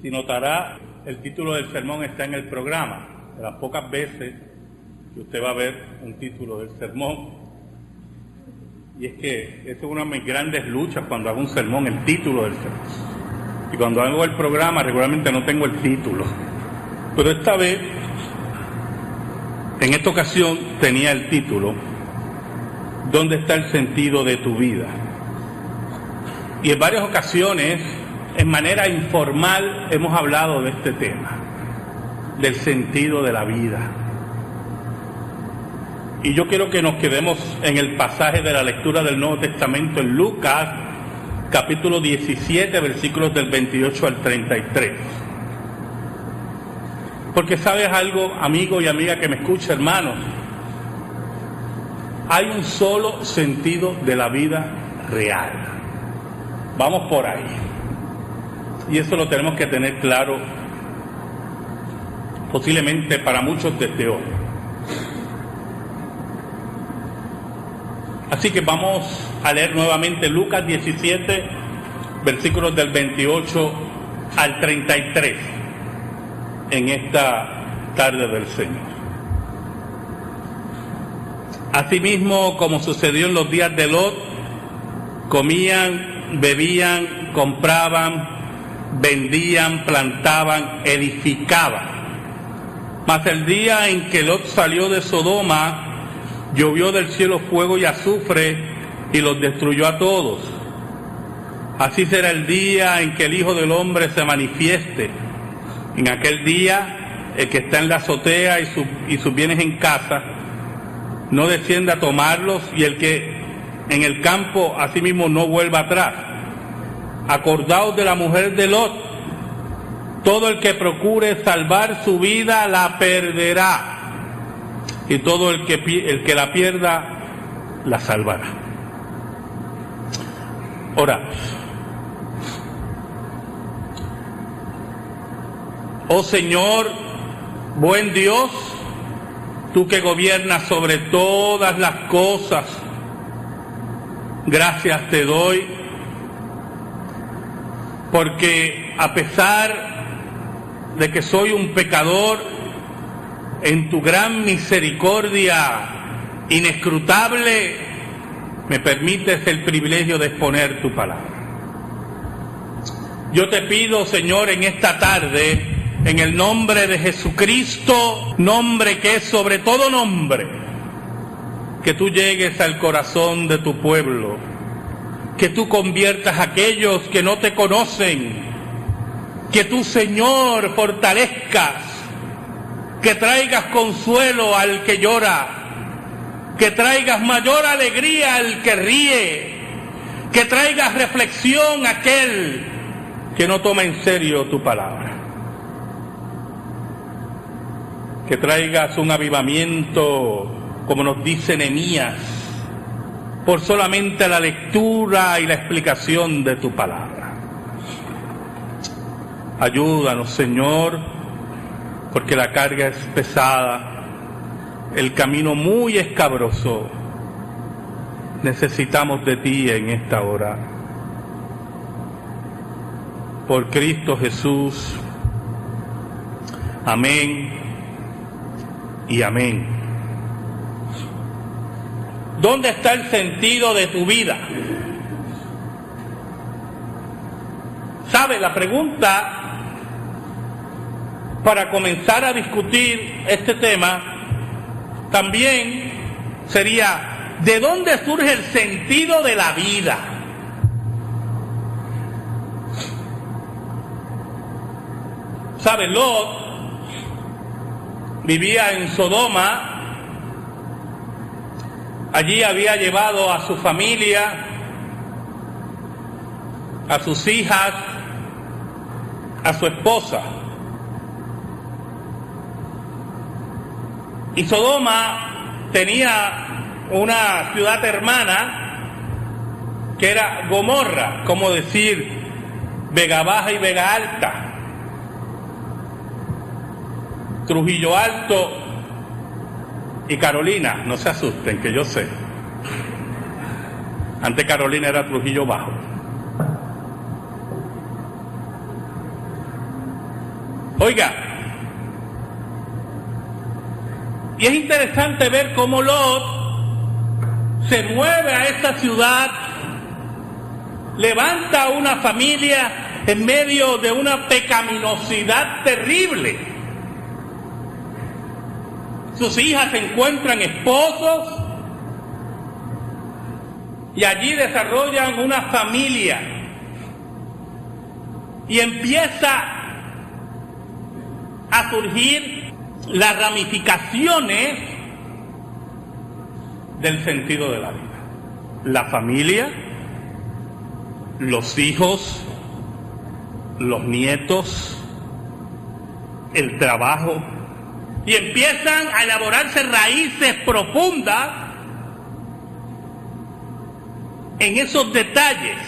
Si notará, el título del sermón está en el programa. De las pocas veces que usted va a ver un título del sermón. Y es que esa es una de mis grandes luchas cuando hago un sermón, el título del sermón. Y cuando hago el programa, regularmente no tengo el título. Pero esta vez, en esta ocasión, tenía el título, ¿dónde está el sentido de tu vida? Y en varias ocasiones, en manera informal, hemos hablado de este tema, del sentido de la vida. Y yo quiero que nos quedemos en el pasaje de la lectura del Nuevo Testamento en Lucas, capítulo 17, versículos del 28 al 33. Porque sabes algo, amigo y amiga que me escucha, hermanos, hay un solo sentido de la vida real. Vamos por ahí. Y eso lo tenemos que tener claro, posiblemente para muchos desde hoy. Así que vamos a leer nuevamente Lucas 17, versículos del 28 al 33, en esta tarde del Señor. Asimismo, como sucedió en los días de Lot, comían, bebían, compraban, vendían, plantaban, edificaban. Mas el día en que Lot salió de Sodoma, llovió del cielo fuego y azufre y los destruyó a todos. Así será el día en que el Hijo del Hombre se manifieste. En aquel día, el que está en la azotea y sus bienes en casa, no descienda a tomarlos, y el que en el campo asimismo no vuelva atrás. Acordaos de la mujer de Lot. Todo el que procure salvar su vida la perderá, y todo el que la pierda la salvará. Oramos. Oh Señor, buen Dios, tú que gobiernas sobre todas las cosas, gracias te doy, porque a pesar de que soy un pecador, en tu gran misericordia inescrutable me permites el privilegio de exponer tu palabra. Yo te pido, Señor, en esta tarde, en el nombre de Jesucristo, nombre que es sobre todo nombre, que tú llegues al corazón de tu pueblo, que tú conviertas a aquellos que no te conocen, que tú, Señor, fortalezcas, que traigas consuelo al que llora, que traigas mayor alegría al que ríe, que traigas reflexión a aquel que no toma en serio tu palabra, que traigas un avivamiento, como nos dice Nehemías, por solamente la lectura y la explicación de tu palabra. Ayúdanos, Señor, porque la carga es pesada, el camino muy escabroso. Necesitamos de ti en esta hora. Por Cristo Jesús. Amén y amén. ¿Dónde está el sentido de tu vida? ¿Sabe? La pregunta para comenzar a discutir este tema también sería: ¿de dónde surge el sentido de la vida? ¿Sabe? Lot vivía en Sodoma. Allí había llevado a su familia, a sus hijas, a su esposa. Y Sodoma tenía una ciudad hermana que era Gomorra, como decir Vega Baja y Vega Alta. Trujillo Alto y Carolina, no se asusten, que yo sé. Antes Carolina era Trujillo Bajo. Oiga, y es interesante ver cómo Lot se mueve a esta ciudad, levanta una familia en medio de una pecaminosidad terrible. Sus hijas encuentran esposos y allí desarrollan una familia y empieza a surgir las ramificaciones del sentido de la vida. La familia, los hijos, los nietos, el trabajo, y empiezan a elaborarse raíces profundas en esos detalles.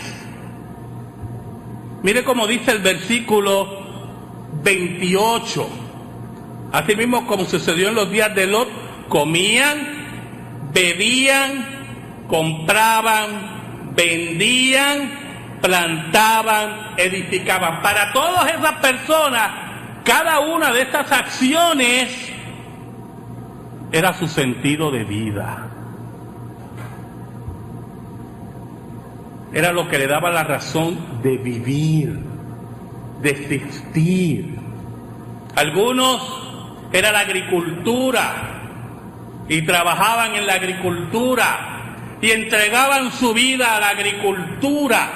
Mire cómo dice el versículo 28. Así mismo como sucedió en los días de Lot, comían, bebían, compraban, vendían, plantaban, edificaban. Para todas esas personas, cada una de estas acciones era su sentido de vida. Era lo que le daba la razón de vivir, de existir. Algunos era la agricultura y trabajaban en la agricultura y entregaban su vida a la agricultura.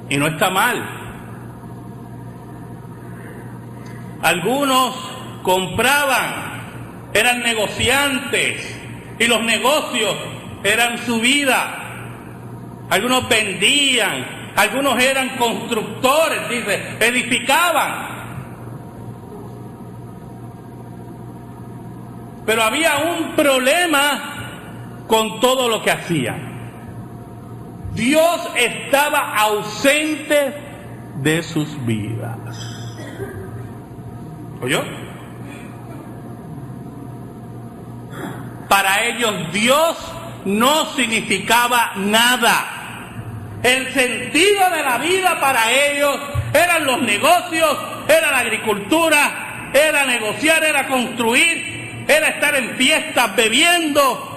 Y no está mal. Algunos compraban, eran negociantes y los negocios eran su vida. Algunos vendían, algunos eran constructores, dice, edificaban. Pero había un problema con todo lo que hacían. Dios estaba ausente de sus vidas. ¿Oyó? Para ellos Dios no significaba nada. El sentido de la vida para ellos eran los negocios, era la agricultura, era negociar, era construir, era estar en fiestas bebiendo.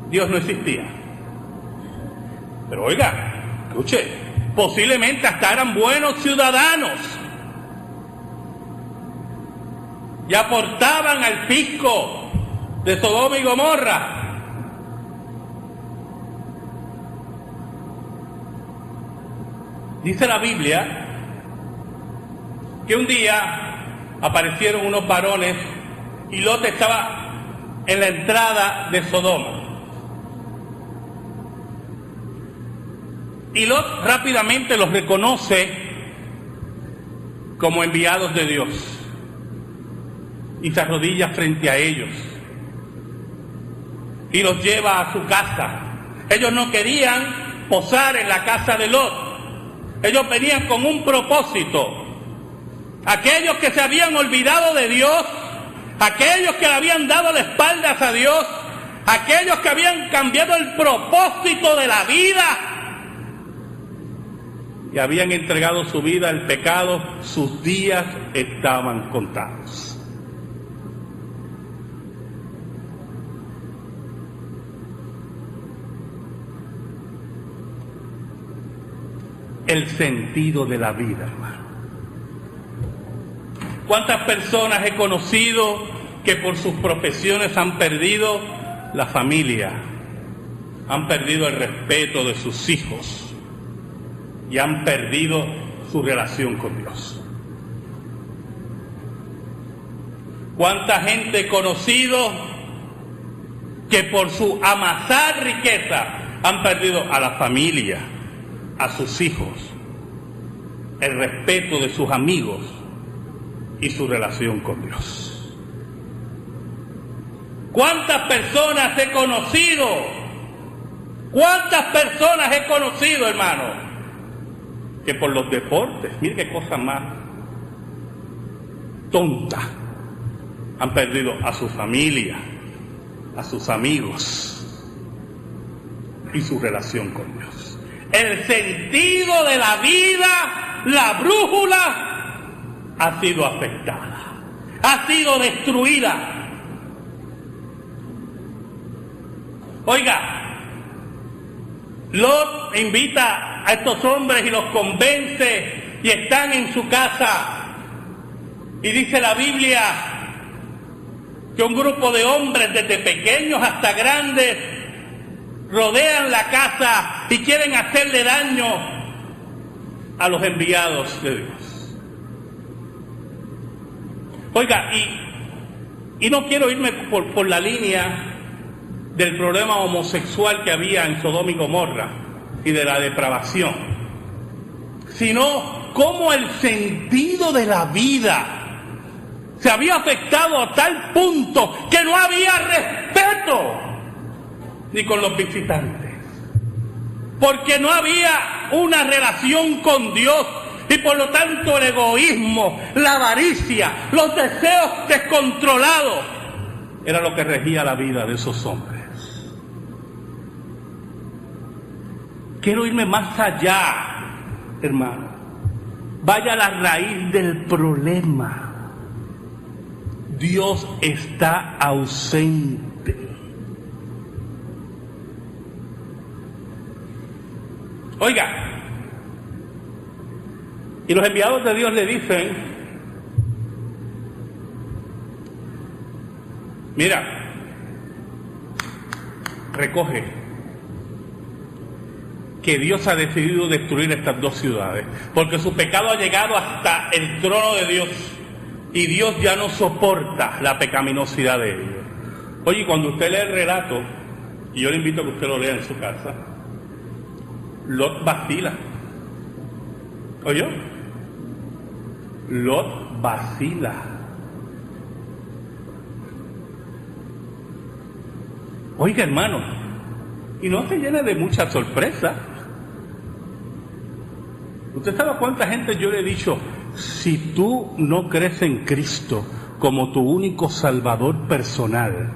Dios no existía. Pero oiga, escuche, posiblemente hasta eran buenos ciudadanos y aportaban al fisco de Sodoma y Gomorra. Dice la Biblia que un día aparecieron unos varones y Lot estaba en la entrada de Sodoma. Y Lot rápidamente los reconoce como enviados de Dios y se arrodilla frente a ellos y los lleva a su casa. Ellos no querían posar en la casa de Lot. Ellos venían con un propósito. Aquellos que se habían olvidado de Dios, aquellos que le habían dado la espalda a Dios, aquellos que habían cambiado el propósito de la vida y habían entregado su vida al pecado, sus días estaban contados. El sentido de la vida, hermano. ¿Cuántas personas he conocido que por sus profesiones han perdido la familia, han perdido el respeto de sus hijos y han perdido su relación con Dios? ¿Cuánta gente he conocido que por su amasar riqueza han perdido a la familia, a sus hijos, el respeto de sus amigos y su relación con Dios? ¿Cuántas personas he conocido? ¿Cuántas personas he conocido, hermano? Que por los deportes, mire qué cosa más tonta, han perdido a su familia, a sus amigos y su relación con Dios. El sentido de la vida, la brújula, ha sido afectada, ha sido destruida. Oiga, Lot invita a estos hombres y los convence y están en su casa. Y dice la Biblia que un grupo de hombres, desde pequeños hasta grandes, rodean la casa y quieren hacerle daño a los enviados de Dios. Oiga, y no quiero irme por la línea del problema homosexual que había en Sodoma y Gomorra y de la depravación, sino cómo el sentido de la vida se había afectado a tal punto que no había respeto ni con los visitantes, porque no había una relación con Dios, y por lo tanto el egoísmo, la avaricia, los deseos descontrolados era lo que regía la vida de esos hombres. Quiero irme más allá, hermano. Vaya a la raíz del problema. Dios está ausente. Oiga, y los enviados de Dios le dicen: mira, recoge, que Dios ha decidido destruir estas dos ciudades, porque su pecado ha llegado hasta el trono de Dios, y Dios ya no soporta la pecaminosidad de ellos. Oye, cuando usted lee el relato, y yo le invito a que usted lo lea en su casa, Lot vacila. ¿Oyó? Lot vacila. Oiga, hermano, y no se llene de mucha sorpresa. ¿Usted sabe cuánta gente yo le he dicho: si tú no crees en Cristo como tu único salvador personal,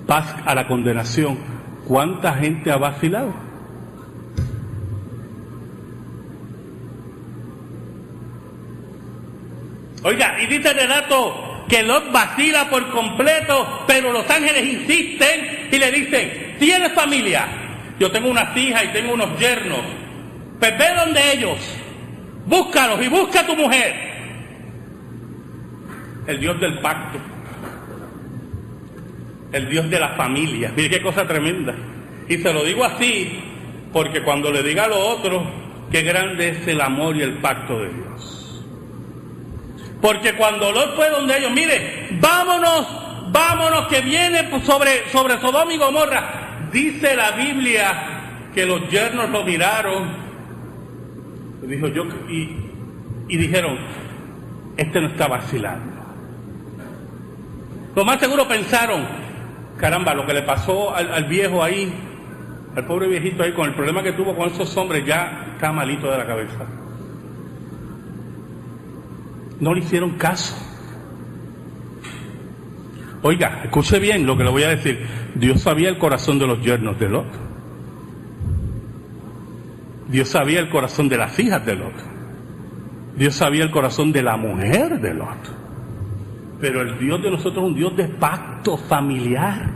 vas a la condenación? ¿Cuánta gente ha vacilado? Oiga, y dice el relato que Lot vacila por completo, pero los ángeles insisten y le dicen: ¿tienes familia? Yo tengo unas hijas y tengo unos yernos. Pues ve donde ellos, búscalos y busca a tu mujer. El Dios del pacto, el Dios de la familia. Mire qué cosa tremenda. Y se lo digo así porque cuando le diga a lo otro, qué grande es el amor y el pacto de Dios. Porque cuando Lot fue donde ellos: mire, vámonos que viene sobre Sodoma y Gomorra. Dice la Biblia que los yernos lo miraron, dijo yo, y dijeron: este no está vacilando. Lo más seguro pensaron: caramba, lo que le pasó al viejo ahí, al pobre viejito ahí, con el problema que tuvo con esos hombres, ya está malito de la cabeza. No le hicieron caso. Oiga, escuche bien lo que le voy a decir. Dios sabía el corazón de los yernos de Lot. Dios sabía el corazón de las hijas de Lot. Dios sabía el corazón de la mujer de Lot. Pero el Dios de nosotros es un Dios de pacto familiar.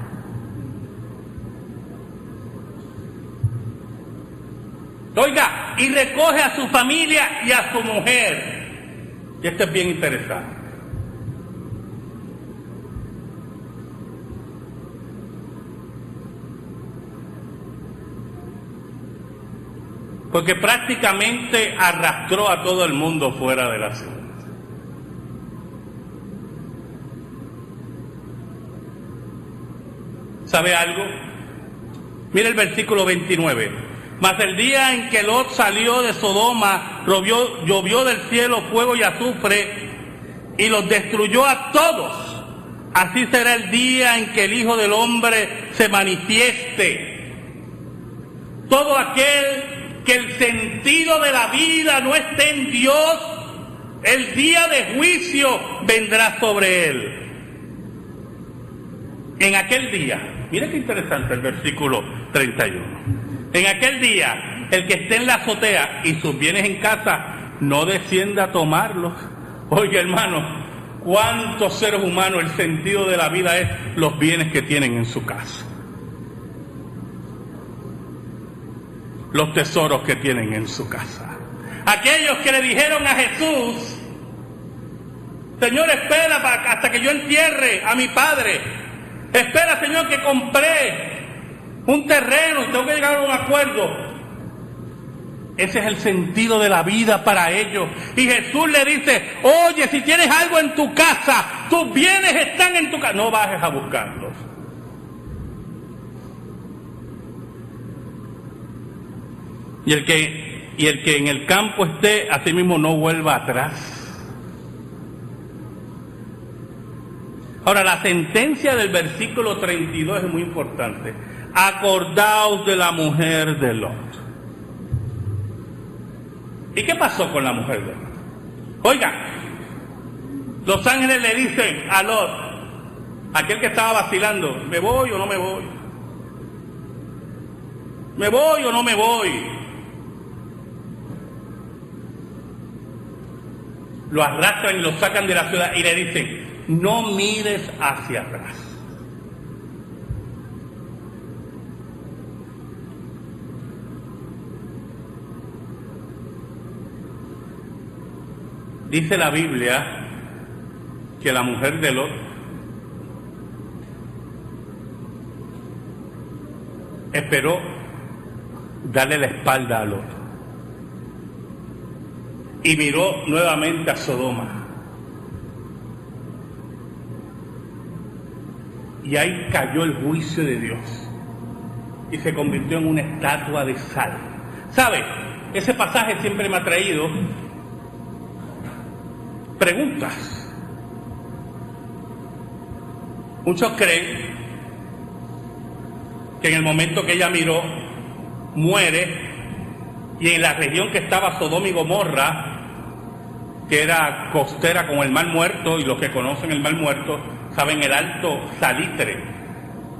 Oiga, y recoge a su familia y a su mujer. Y esto es bien interesante. Porque prácticamente arrastró a todo el mundo fuera de la ciudad. ¿Sabe algo? Mira el versículo 29. Mas el día en que Lot salió de Sodoma, llovió del cielo fuego y azufre y los destruyó a todos. Así será el día en que el Hijo del Hombre se manifieste. Todo aquel que el sentido de la vida no esté en Dios, el día de juicio vendrá sobre él. En aquel día Mire qué interesante el versículo 31. En aquel día, el que esté en la azotea y sus bienes en casa, no descienda a tomarlos. Oiga, hermano, ¿cuántos seres humanos el sentido de la vida es los bienes que tienen en su casa? Los tesoros que tienen en su casa. Aquellos que le dijeron a Jesús: Señor, espera hasta que yo entierre a mi padre. Espera, Señor, que compré un terreno y tengo que llegar a un acuerdo. Ese es el sentido de la vida para ellos. Y Jesús le dice: oye, si tienes algo en tu casa, tus bienes están en tu casa, no bajes a buscarlos. Y el que en el campo esté, así mismo no vuelva atrás. Ahora, la sentencia del versículo 32 es muy importante. Acordaos de la mujer de Lot. ¿Y qué pasó con la mujer de Lot? Oigan, los ángeles le dicen a Lot, aquel que estaba vacilando: ¿me voy o no me voy? ¿Me voy o no me voy? Lo arrastran y lo sacan de la ciudad y le dicen: no mires hacia atrás. Dice la Biblia que la mujer de Lot esperó darle la espalda a Lot y miró nuevamente a Sodoma. Y ahí cayó el juicio de Dios y se convirtió en una estatua de sal. ¿Sabe? Ese pasaje siempre me ha traído preguntas. Muchos creen que en el momento que ella miró, muere, y en la región que estaba Sodoma y Gomorra, que era costera con el Mar Muerto, y los que conocen el Mar Muerto saben el alto salitre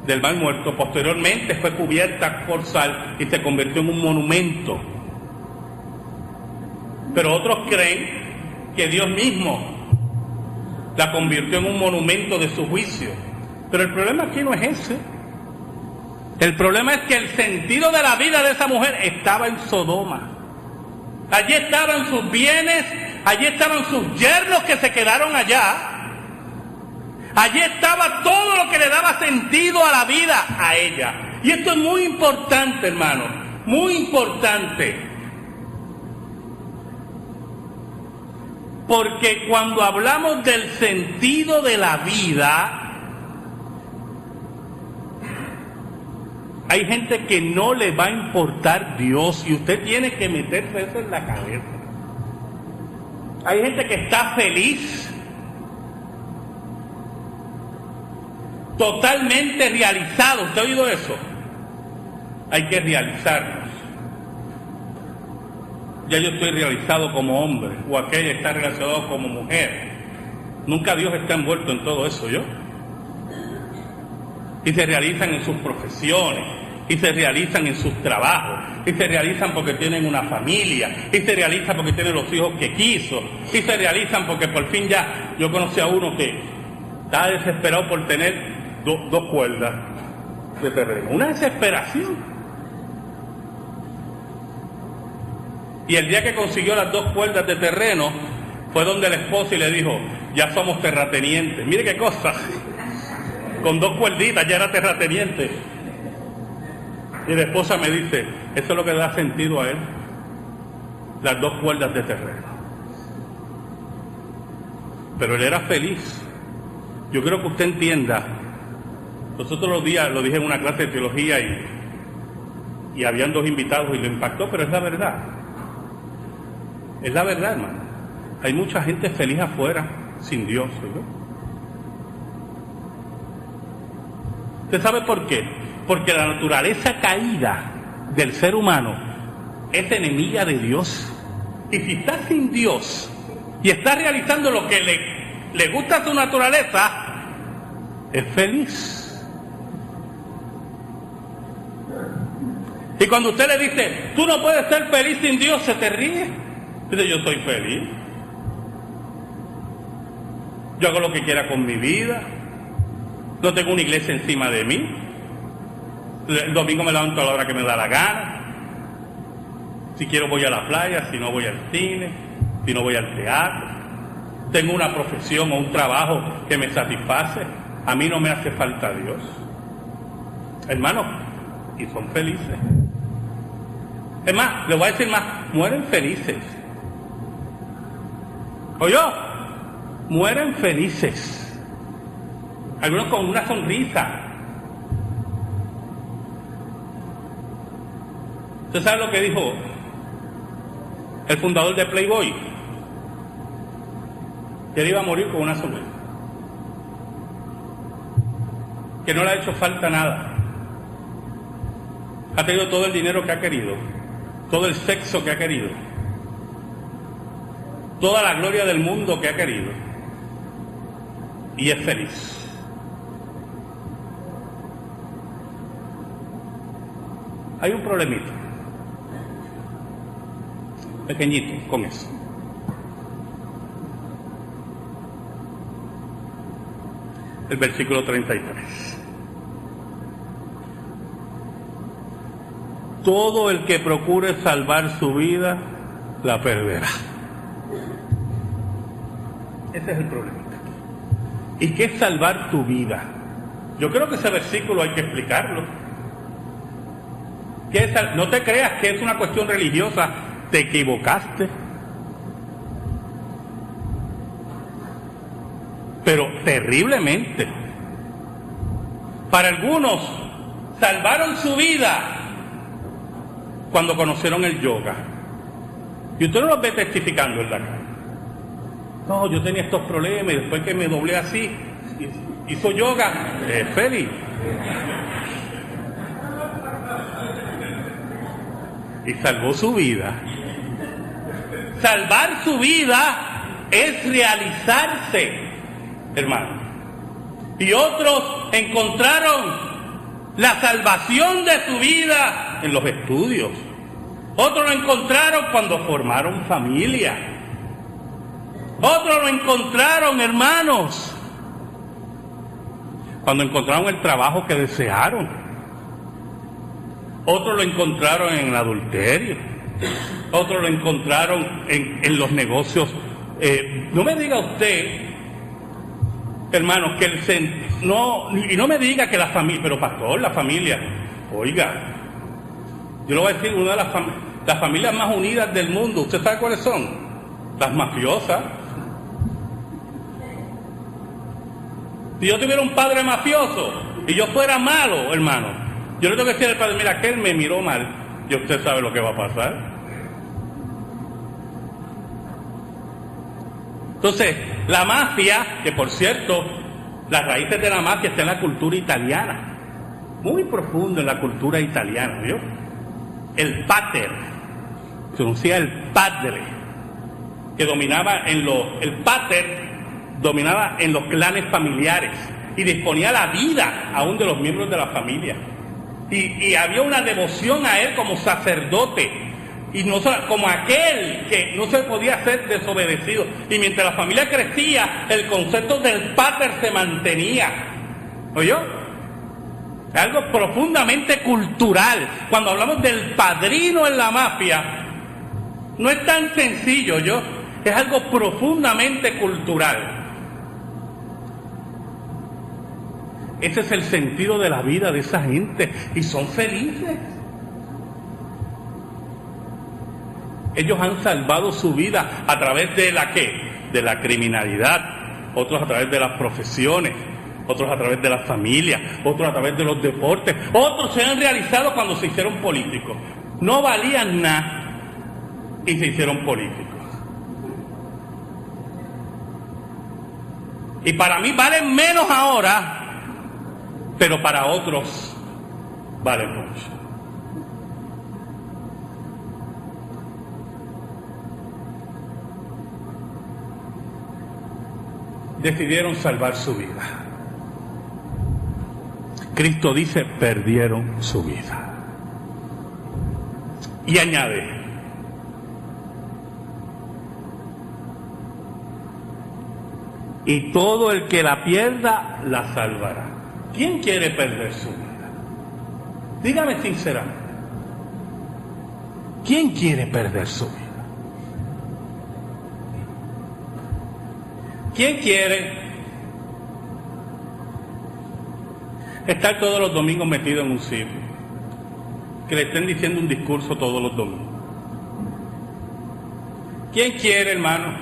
del Mar Muerto, posteriormente fue cubierta por sal y se convirtió en un monumento. Pero otros creen que Dios mismo la convirtió en un monumento de su juicio. Pero el problema aquí no es ese. El problema es que el sentido de la vida de esa mujer estaba en Sodoma. Allí estaban sus bienes, allí estaban sus yernos que se quedaron allá. Allí estaba todo lo que le daba sentido a la vida a ella. Y esto es muy importante, hermano, muy importante. Porque cuando hablamos del sentido de la vida, hay gente que no le va a importar Dios y usted tiene que meterse eso en la cabeza. Hay gente que está feliz, totalmente realizado. ¿Usted ha oído eso? Hay que realizarnos. Ya yo estoy realizado como hombre, o aquella está realizado como mujer. Nunca Dios está envuelto en todo eso, ¿yo? Y se realizan en sus profesiones, y se realizan en sus trabajos, y se realizan porque tienen una familia, y se realizan porque tienen los hijos que quiso, y se realizan porque por fin ya... Yo conocí a uno que estaba desesperado por tener dos cuerdas de terreno. Una desesperación. Y el día que consiguió las 2 cuerdas de terreno, fue donde la esposa y le dijo: ya somos terratenientes. Mire qué cosa. Con 2 cuerditas ya era terrateniente. Y la esposa me dice: eso es lo que le da sentido a él, las 2 cuerdas de terreno. Pero él era feliz. Yo creo que usted entienda. Nosotros los días lo dije en una clase de teología y habían 2 invitados y lo impactó, pero es la verdad. Es la verdad, hermano. Hay mucha gente feliz afuera sin Dios, ¿no? ¿Usted sabe por qué? Porque la naturaleza caída del ser humano es enemiga de Dios. Y si está sin Dios y está realizando lo que le gusta a su naturaleza, es feliz. Y cuando usted le dice, tú no puedes ser feliz sin Dios, se te ríe. Dice, yo soy feliz. Yo hago lo que quiera con mi vida. No tengo una iglesia encima de mí. El domingo me levanto a la hora que me da la gana. Si quiero voy a la playa, si no voy al cine, si no voy al teatro. Tengo una profesión o un trabajo que me satisface. A mí no me hace falta Dios. Hermanos, y son felices. Es más, les voy a decir más, mueren felices. ¿Oyó? Mueren felices. Algunos con una sonrisa. ¿Usted sabe lo que dijo el fundador de Playboy? Que él iba a morir con una sonrisa. Que no le ha hecho falta nada. Ha tenido todo el dinero que ha querido, todo el sexo que ha querido, toda la gloria del mundo que ha querido, y es feliz. Hay un problemita pequeñito con eso. El versículo 33. Todo el que procure salvar su vida, la perderá. Ese es el problema. ¿Y qué es salvar tu vida? Yo creo que ese versículo hay que explicarlo. No te creas que es una cuestión religiosa. Te equivocaste. Pero terriblemente. Para algunos, salvaron su vida cuando conocieron el yoga. Y usted no los ve testificando en la calle. No, yo tenía estos problemas y después que me doblé así, hizo yoga, feliz. Y salvó su vida. Salvar su vida es realizarse, hermano. Y otros encontraron la salvación de su vida en los estudios. Otros lo encontraron cuando formaron familia. Otros lo encontraron, hermanos, cuando encontraron el trabajo que desearon. Otros lo encontraron en el adulterio. Otros lo encontraron en los negocios. No me diga usted, hermanos, que no me diga que la familia, pero pastor, la familia, oiga, yo le voy a decir, una de las familias más unidas del mundo, ¿usted sabe cuáles son? Las mafiosas. Si yo tuviera un padre mafioso y yo fuera malo, hermano, yo le tengo que decir al padre, mira, que él me miró mal, y usted sabe lo que va a pasar. Entonces, la mafia, que por cierto, las raíces de la mafia están en la cultura italiana, muy profundo en la cultura italiana, ¿vio? El pater, se conocía el padre, que dominaba el pater dominaba en los clanes familiares y disponía la vida aún de los miembros de la familia. Y había una devoción a él como sacerdote, y no como aquel que no se podía ser desobedecido. Y mientras la familia crecía, el concepto del pater se mantenía. ¿Oyó? Es algo profundamente cultural. Cuando hablamos del padrino en la mafia, no es tan sencillo, ¿yo? Es algo profundamente cultural. Ese es el sentido de la vida de esa gente, y son felices. Ellos han salvado su vida a través de la ¿qué? De la criminalidad, otros a través de las profesiones, otros a través de la familia, otros a través de los deportes, otros se han realizado cuando se hicieron políticos. No valían nada y se hicieron políticos. Y para mí valen menos ahora, pero para otros valen mucho. Decidieron salvar su vida. Cristo dice, perdieron su vida. Y añade: y todo el que la pierda, la salvará. ¿Quién quiere perder su vida? Dígame sinceramente. ¿Quién quiere perder su vida? ¿Quién quiere estar todos los domingos metido en un sitio? Que le estén diciendo un discurso todos los domingos. ¿Quién quiere, hermano,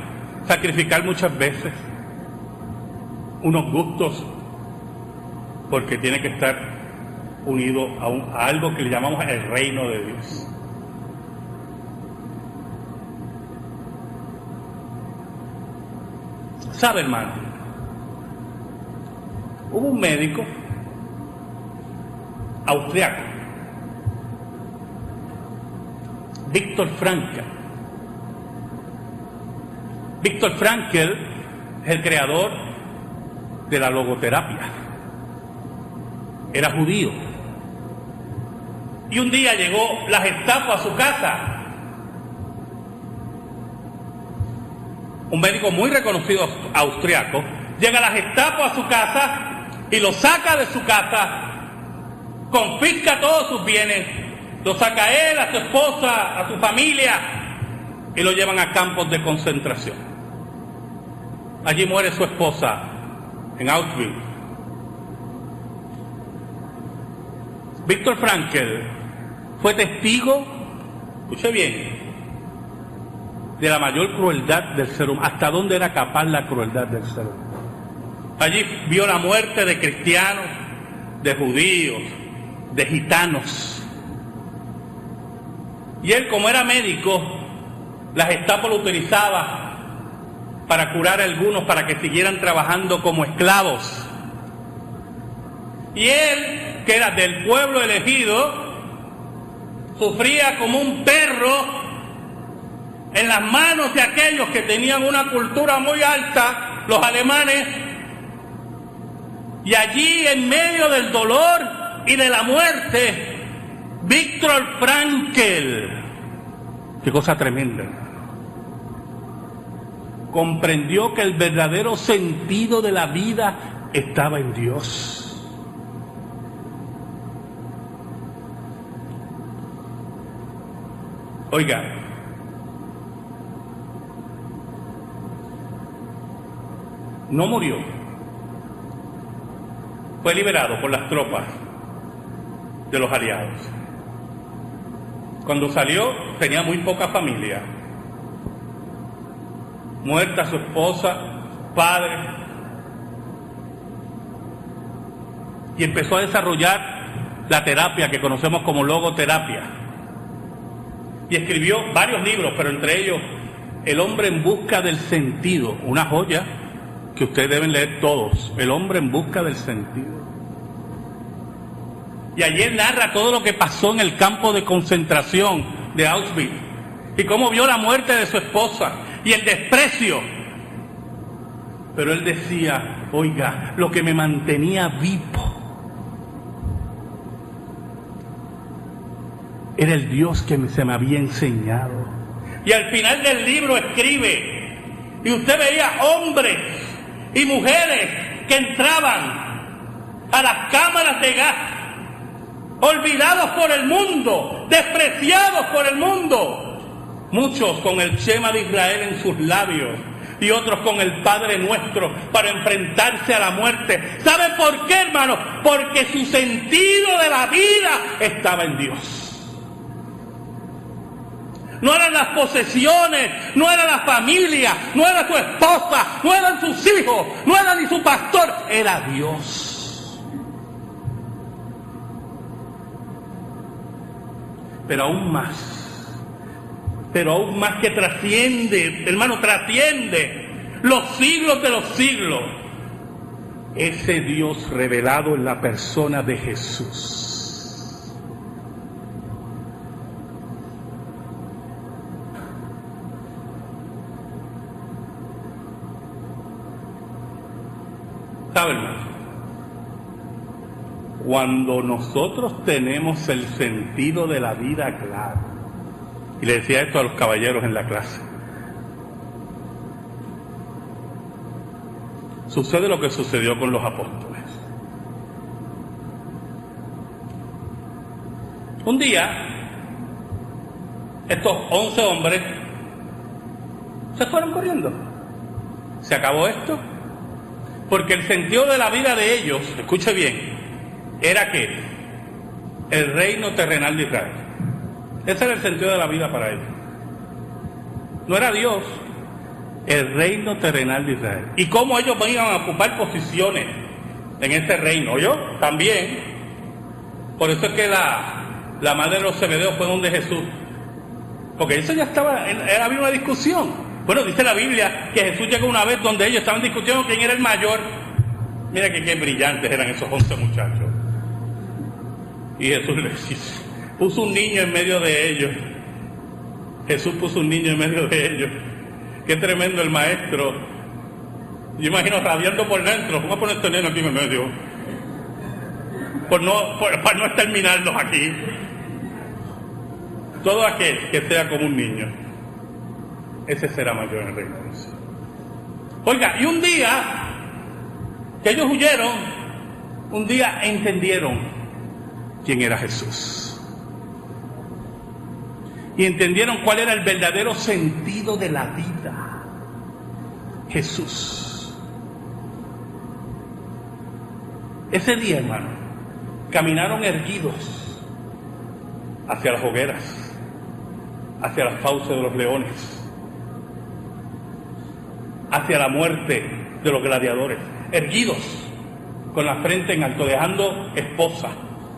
sacrificar muchas veces unos gustos porque tiene que estar unido a algo que le llamamos el reino de Dios? ¿Sabe, hermano? Hubo un médico austriaco, Viktor Frankl. Viktor Frankl es el creador de la logoterapia. Era judío. Y un día llegó la Gestapo a su casa. Un médico muy reconocido austriaco. Llega la Gestapo a su casa y lo saca de su casa, confisca todos sus bienes, lo saca a él, a su esposa, a su familia, y lo llevan a campos de concentración. Allí muere su esposa, en Auschwitz. Viktor Frankl fue testigo, escuche bien, de la mayor crueldad del ser humano. ¿Hasta dónde era capaz la crueldad del ser humano? Allí vio la muerte de cristianos, de judíos, de gitanos. Y él, como era médico, la Gestapo lo utilizaba para curar a algunos, para que siguieran trabajando como esclavos. Y él, que era del pueblo elegido, sufría como un perro en las manos de aquellos que tenían una cultura muy alta, los alemanes. Y allí, en medio del dolor y de la muerte, Viktor Frankl, qué cosa tremenda, comprendió que el verdadero sentido de la vida estaba en Dios. Oiga, no murió, fue liberado por las tropas de los aliados. Cuando salió tenía muy poca familia, muerta su esposa, padre, y empezó a desarrollar la terapia que conocemos como logoterapia, y escribió varios libros, pero entre ellos El hombre en busca del sentido, una joya que ustedes deben leer todos, El hombre en busca del sentido. Y allí él narra todo lo que pasó en el campo de concentración de Auschwitz, y cómo vio la muerte de su esposa y el desprecio. Pero él decía, oiga, lo que me mantenía vivo era el Dios que se me había enseñado. Y al final del libro escribe, y usted veía hombres y mujeres que entraban a las cámaras de gas, olvidados por el mundo, despreciados por el mundo, muchos con el Shema de Israel en sus labios y otros con el Padre Nuestro, para enfrentarse a la muerte. ¿Sabe por qué, hermano? Porque su sentido de la vida estaba en Dios. No eran las posesiones, no era la familia, no era su esposa, no eran sus hijos, no era ni su pastor, era Dios. Pero aún más que trasciende, hermano, trasciende los siglos de los siglos, ese Dios revelado en la persona de Jesús. ¿Saben, hermano? Cuando nosotros tenemos el sentido de la vida claro, Y le decía esto a los caballeros en la clase. Sucede lo que sucedió con los apóstoles. Un día, estos 11 hombres se fueron corriendo. ¿Se acabó esto? Porque el sentido de la vida de ellos, escuche bien, era que el reino terrenal de Israel. Ese era el sentido de la vida para ellos. No era Dios, el reino terrenal de Israel. Y cómo ellos iban a ocupar posiciones en ese reino. Yo también. Por eso es que la madre de los Zebedeos fue donde Jesús. Porque eso ya estaba, había una discusión. Bueno, dice la Biblia que Jesús llegó una vez donde ellos estaban discutiendo quién era el mayor. Mira que qué brillantes eran esos 11 muchachos. Y Jesús les puso un niño en medio de ellos. Jesús puso un niño en medio de ellos. Qué tremendo el maestro. Yo imagino radiando por dentro. ¿Cómo poner este neno aquí en medio? Para no exterminarlos aquí. Todo aquel que sea como un niño, ese será mayor en el reino de Dios. Oiga, y un día que ellos huyeron, un día entendieron quién era Jesús. Y entendieron cuál era el verdadero sentido de la vida. Jesús. Ese día, hermano, caminaron erguidos hacia las hogueras, hacia las fauces de los leones, hacia la muerte de los gladiadores, erguidos, con la frente en alto, dejando esposa,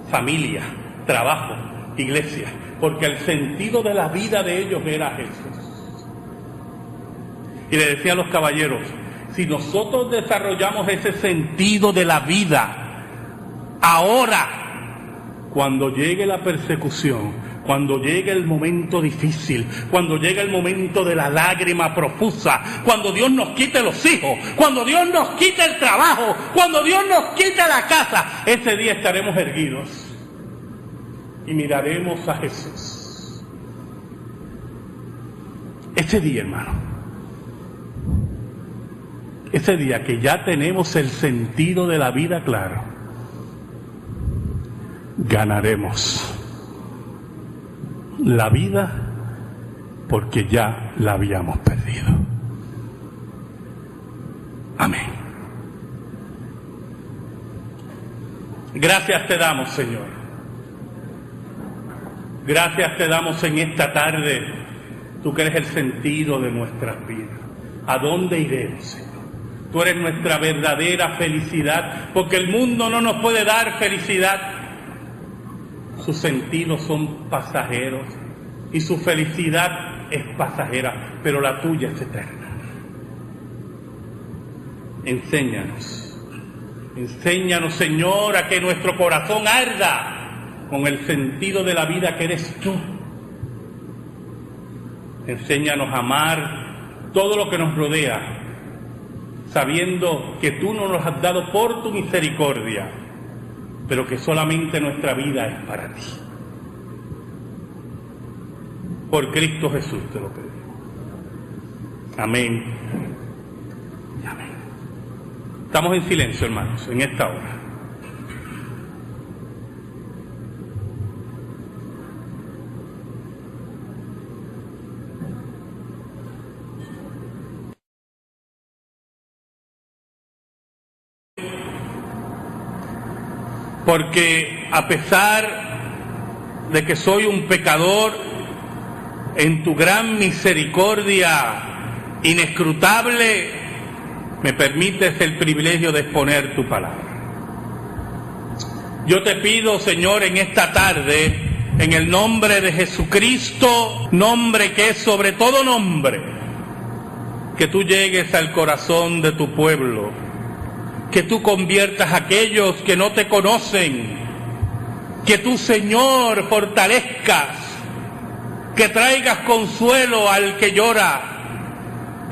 familia, trabajo, iglesia, porque el sentido de la vida de ellos era Jesús. Y le decía a los caballeros, si nosotros desarrollamos ese sentido de la vida, ahora, cuando llegue la persecución, cuando llegue el momento difícil, cuando llegue el momento de la lágrima profusa, cuando Dios nos quite los hijos, cuando Dios nos quite el trabajo, cuando Dios nos quite la casa, ese día estaremos erguidos y miraremos a Jesús. Ese día, hermano, ese día que ya tenemos el sentido de la vida claro, ganaremos la vida porque ya la habíamos perdido. Amén. Gracias te damos, Señor. Gracias te damos en esta tarde, tú que eres el sentido de nuestras vidas. ¿A dónde iremos, Señor? Tú eres nuestra verdadera felicidad, porque el mundo no nos puede dar felicidad. Sus sentidos son pasajeros y su felicidad es pasajera, pero la tuya es eterna. Enséñanos, Señor, a que nuestro corazón arda con el sentido de la vida que eres tú. Enséñanos a amar todo lo que nos rodea, sabiendo que tú nos lo has dado por tu misericordia, pero que solamente nuestra vida es para ti. Por Cristo Jesús te lo pedimos. Amén y amén. Estamos en silencio, hermanos, en esta hora. Porque a pesar de que soy un pecador, en tu gran misericordia inescrutable, me permites el privilegio de exponer tu palabra. Yo te pido, Señor, en esta tarde, en el nombre de Jesucristo, nombre que es sobre todo nombre, que tú llegues al corazón de tu pueblo, que tú conviertas a aquellos que no te conocen, que tú, Señor, fortalezcas, que traigas consuelo al que llora,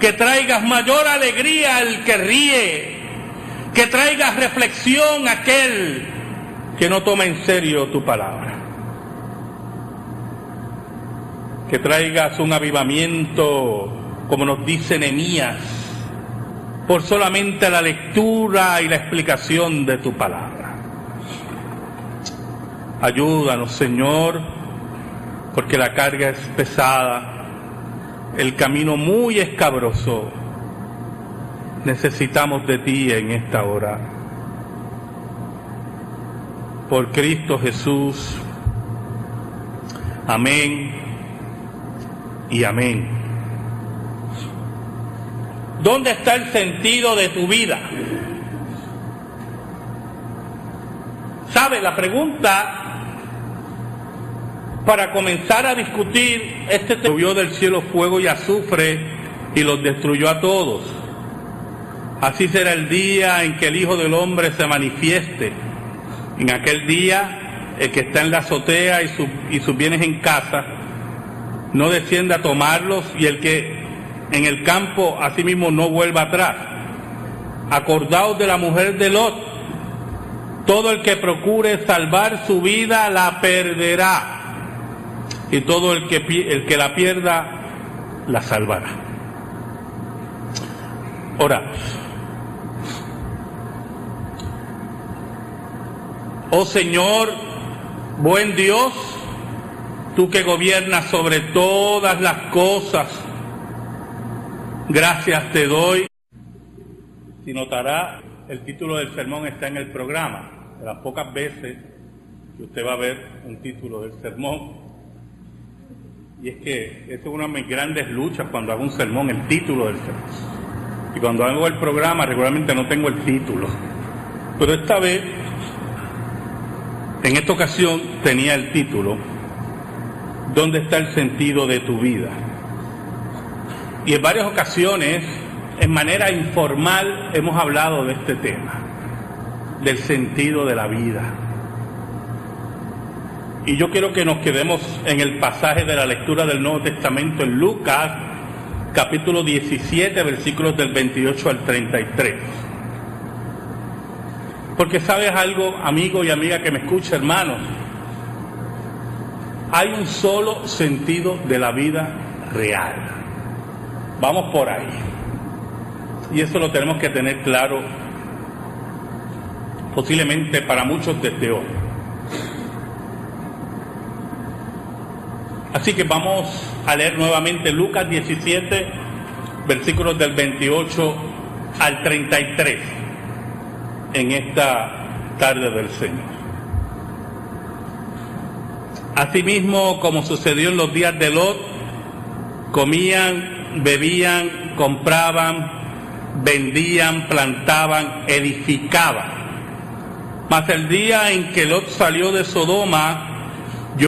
que traigas mayor alegría al que ríe, que traigas reflexión a aquel que no toma en serio tu palabra. que traigas un avivamiento, como nos dice Nehemías, por solamente la lectura y la explicación de tu palabra. Ayúdanos, Señor, porque la carga es pesada, el camino muy escabroso. Necesitamos de ti en esta hora. Por Cristo Jesús. Amén y amén. ¿Dónde está el sentido de tu vida? ¿Sabe? La pregunta para comenzar a discutir este tema: llovió del cielo fuego y azufre y los destruyó a todos. Así será el día en que el Hijo del Hombre se manifieste. En aquel día, el que está en la azotea y sus bienes en casa, no descienda a tomarlos, y el que en el campo asimismo no vuelva atrás. Acordaos de la mujer de Lot. Todo el que procure salvar su vida la perderá, y todo el que la pierda la salvará. Oramos. Oh Señor, buen Dios, tú que gobiernas sobre todas las cosas, gracias te doy. Si notará, el título del sermón está en el programa. De las pocas veces que usted va a ver un título del sermón. Y es que esa es una de mis grandes luchas cuando hago un sermón, el título del sermón. Y cuando hago el programa, regularmente no tengo el título. Pero esta vez, en esta ocasión, tenía el título: ¿dónde está el sentido de tu vida? Y en varias ocasiones, en manera informal, hemos hablado de este tema, del sentido de la vida. Y yo quiero que nos quedemos en el pasaje de la lectura del Nuevo Testamento en Lucas, capítulo 17, versículos del 28 al 33. Porque sabes algo, amigo y amiga que me escucha, hermanos, hay un solo sentido de la vida real. Vamos por ahí. Y eso lo tenemos que tener claro, posiblemente para muchos desde hoy. Así que vamos a leer nuevamente Lucas 17, versículos del 28 al 33, en esta tarde del Señor. Asimismo, como sucedió en los días de Lot, comían, bebían, compraban, vendían, plantaban, edificaban. Mas el día en que Lot salió de Sodoma,